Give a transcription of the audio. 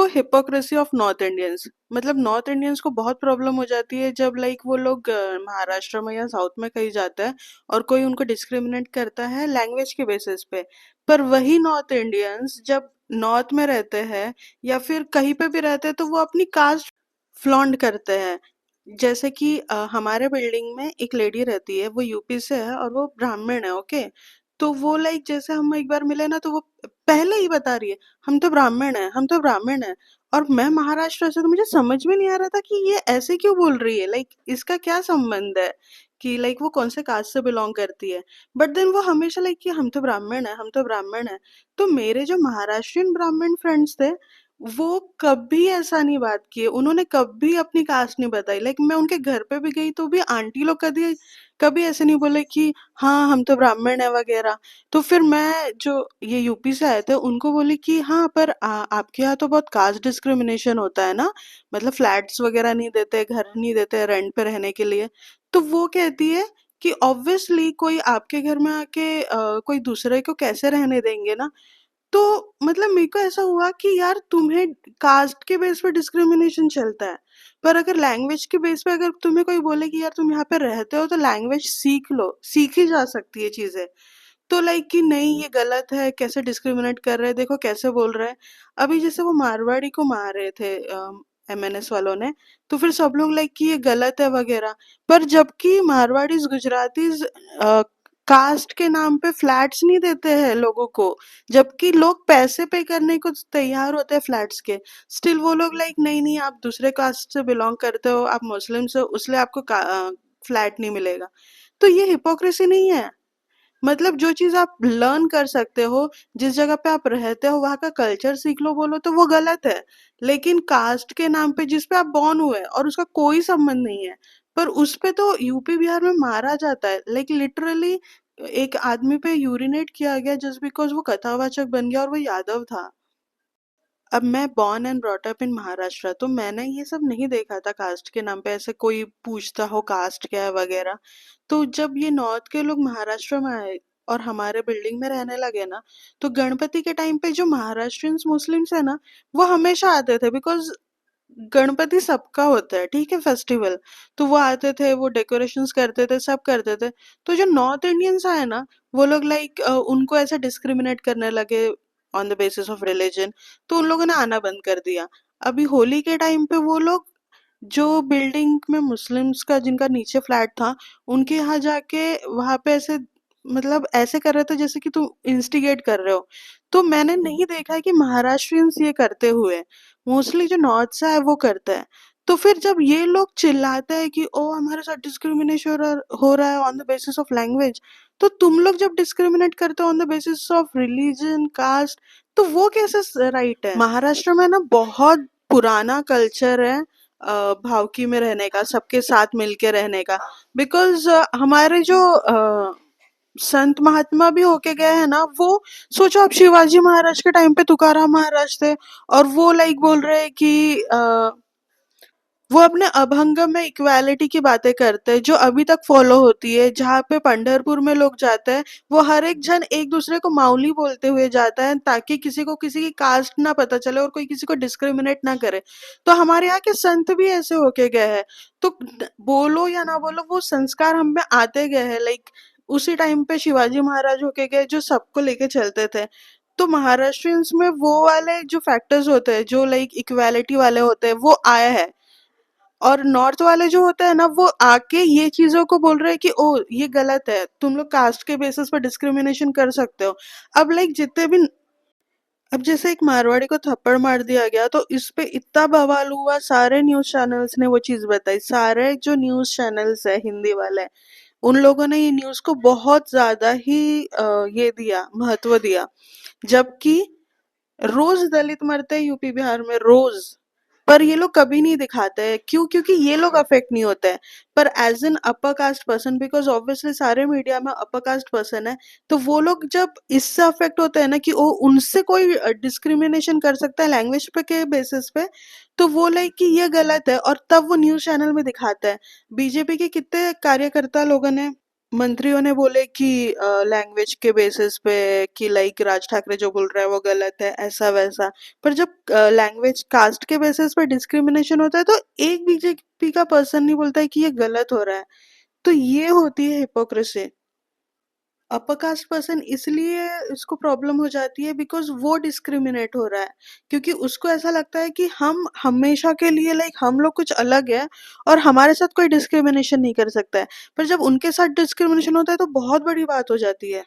तो hypocrisy of north Indians, मतलब north Indians को बहुत प्रॉब्लम हो जाती है जब वो लोग महाराष्ट्र में या साउथ में कहीं जाता है और कोई उनको डिस्क्रिमिनेट करता है लैंग्वेज के बेसिस पे। पर वही नॉर्थ इंडियंस जब नॉर्थ में रहते हैं या फिर कहीं पे भी रहते हैं तो वो अपनी कास्ट फ्लॉन्ट करते हैं। जैसे कि हमारे बिल्डिंग में एक लेडी रहती है, वो यूपी से है और वो ब्राह्मण है, ओके। तो वो जैसे हम एक बार मिले ना, तो वो पहले ही बता रही है, हम तो ब्राह्मण है, हम तो ब्राह्मण है। और मैं महाराष्ट्र से, तो मुझे समझ में नहीं आ रहा था कि ये ऐसे क्यों बोल रही है, इसका क्या संबंध है कि वो कौन से कास्ट से बिलोंग करती है। बट देन वो हमेशा कि हम तो ब्राह्मण है, हम तो ब्राह्मण है। तो मेरे जो महाराष्ट्रियन ब्राह्मण फ्रेंड्स थे, वो कभी ऐसा नहीं बात किए, उन्होंने कभी अपनी कास्ट नहीं बताई। मैं उनके घर पे भी गई तो भी आंटी लोग कभी कभी ऐसे नहीं बोले कि हाँ हम तो ब्राह्मण है वगैरह। तो फिर मैं, जो ये यूपी से आए थे, उनको बोली कि हाँ पर आपके यहाँ तो बहुत कास्ट डिस्क्रिमिनेशन होता है ना, मतलब फ्लैट्स वगैरह नहीं देते, घर नहीं देते रेंट पे रहने के लिए। तो वो कहती है कि ऑब्वियसली कोई आपके घर में आके कोई दूसरे को कैसे रहने देंगे ना। तो मतलब मेरे को ऐसा हुआ कि यार तुम्हें कास्ट के बेस पे डिस्क्रिमिनेशन चलता है, पर अगर लैंग्वेज के बेस पे अगर तुम्हें कोई बोले कि यार तुम यहाँ पे रहते हो तो लैंग्वेज सीख लो, सीखी जा सकती है चीजें। तो कि नहीं ये गलत है, कैसे डिस्क्रिमिनेट कर रहे हैं, देखो कैसे बोल रहे हैं। अभी जैसे वो मारवाड़ी को मार रहे थे एमएनएस वालों ने, तो फिर सब लोग कि ये गलत है वगैरह। पर जबकि मारवाड़ीज गुजरातीज कास्ट के नाम पे फ्लैट्स नहीं देते हैं लोगों को, जबकि लोग पैसे पे करने को तैयार होते हैं फ्लैट्स के। स्टिल वो लोग नहीं नहीं, आप दूसरे कास्ट से बिलोंग करते हो, आप मुस्लिम से, उसलिए आपको फ्लैट नहीं मिलेगा। तो ये हिपोक्रेसी नहीं है? मतलब जो चीज आप लर्न कर सकते हो, जिस जगह पे आप रहते हो वहां का कल्चर सीख लो बोलो तो वो गलत है। लेकिन कास्ट के नाम पे जिस पे आप बॉर्न हुए और उसका कोई संबंध नहीं है, पर उस पे तो यूपी बिहार में मारा जाता है। लिटरली एक आदमी पे यूरिनेट किया गया जस्ट बिकॉज वो कथावाचक बन गया और वो यादव था। अब मैं born and brought up in Maharashtra, तो मैंने ये सब नहीं देखा था कास्ट के नाम पे ऐसे कोई पूछता हो कास्ट क्या है वगैरह। तो जब ये नॉर्थ के लोग महाराष्ट्र में आए और हमारे बिल्डिंग में रहने लगे ना, तो गणपति के टाइम पे जो महाराष्ट्रियंस मुस्लिम्स है ना, वो हमेशा आते थे, बिकॉज गणपति सबका होता है, ठीक है, फेस्टिवल। तो वो आते थे, वो डेकोरेशंस करते थे, सब करते थे। तो जो नॉर्थ इंडियंस आए ना, वो लोग उनको ऐसे डिस्क्रिमिनेट करने लगे on the basis of religion. तो उन लोगों ने आना बंद कर दिया। अभी होली के टाइम पे वो लोग जो बिल्डिंग में मुस्लिम्स का जिनका नीचे फ्लैट था, उनके यहाँ जाके वहां पे ऐसे, मतलब ऐसे कर रहे थे जैसे कि तुम इंस्टिगेट कर रहे हो। तो मैंने नहीं देखा है कि महाराष्ट्रियंस ये करते हुए, मोस्टली जो नॉर्थ से है वो करता है। तो फिर जब ये लोग चिल्लाते हैं कि ओ हमारे साथ डिस्क्रिमिनेशन हो रहा है on the basis of language, तो तुम लोग जब डिस्क्रिमिनेट करते हो on the basis of religion, caste, तो वो कैसे राइट है? महाराष्ट्र में ना बहुत पुराना कल्चर है भावकी में रहने का, सबके साथ मिलके रहने का। बिकॉज हमारे जो संत महात्मा भी होके गए हैं ना, वो सोचो आप शिवाजी महाराज के टाइम पे तुकाराम महाराज थे, और वो बोल रहे हैं कि वो अपने अभंग में इक्वालिटी की बातें करते हैं जो अभी तक फॉलो होती है। जहाँ पे पंढरपुर में लोग जाते हैं, वो हर एक जन एक दूसरे को माऊली बोलते हुए जाता है ताकि किसी को किसी की कास्ट ना पता चले और कोई किसी को डिस्क्रिमिनेट ना करे। तो हमारे यहाँ के संत भी ऐसे होके गए हैं। तो बोलो या ना बोलो, वो संस्कार हम में आते गए हैं। उसी टाइम पे शिवाजी महाराज होके गए जो सबको लेके चलते थे। तो महाराष्ट्रियंस में वो वाले जो फैक्टर्स होते हैं, जो इक्वालिटी वाले होते हैं, वो आए हैं। और नॉर्थ वाले जो होते हैं ना, वो आके ये चीजों को बोल रहे हैं कि ओ ये गलत है, तुम लोग कास्ट के बेसिस पर डिस्क्रिमिनेशन कर सकते हो। अब जितने भी, अब जैसे एक मारवाड़ी को थप्पड़ मार दिया गया तो इस पे इतना बवाल हुआ, सारे न्यूज चैनल्स ने वो चीज बताई, सारे जो न्यूज चैनल्स है हिंदी वाले, उन लोगों ने ये न्यूज को बहुत ज्यादा ही ये दिया, महत्व दिया। जबकि रोज दलित मरते हैं यूपी बिहार में, रोज। पर ये लोग कभी नहीं दिखाते हैं, क्यों? क्योंकि ये लोग अफेक्ट नहीं होते हैं। पर as an upper caste person, because obviously सारे मीडिया में अपर कास्ट पर्सन है, तो वो लोग जब इससे अफेक्ट होते हैं ना कि वो उनसे कोई डिस्क्रिमिनेशन कर सकता है लैंग्वेज पे के बेसिस पे, तो वो कि ये गलत है, और तब वो न्यूज चैनल में दिखाते हैं। बीजेपी के कितने कार्यकर्ता लोगों ने मंत्रियों ने बोले कि लैंग्वेज के बेसिस पे कि लाइक राज ठाकरे जो बोल रहा है वो गलत है, ऐसा वैसा। पर जब लैंग्वेज कास्ट के बेसिस पे डिस्क्रिमिनेशन होता है तो एक बीजेपी का पर्सन नहीं बोलता है कि ये गलत हो रहा है। तो ये होती है हिपोक्रेसी। अपर कास्ट पर्सन इसलिए इसको प्रॉब्लम हो जाती है बिकॉज वो डिस्क्रिमिनेट हो रहा है, क्योंकि उसको ऐसा लगता है कि हम हमेशा के लिए लाइक हम लोग कुछ अलग है और हमारे साथ कोई डिस्क्रिमिनेशन नहीं कर सकता है। पर जब उनके साथ डिस्क्रिमिनेशन होता है तो बहुत बड़ी बात हो जाती है।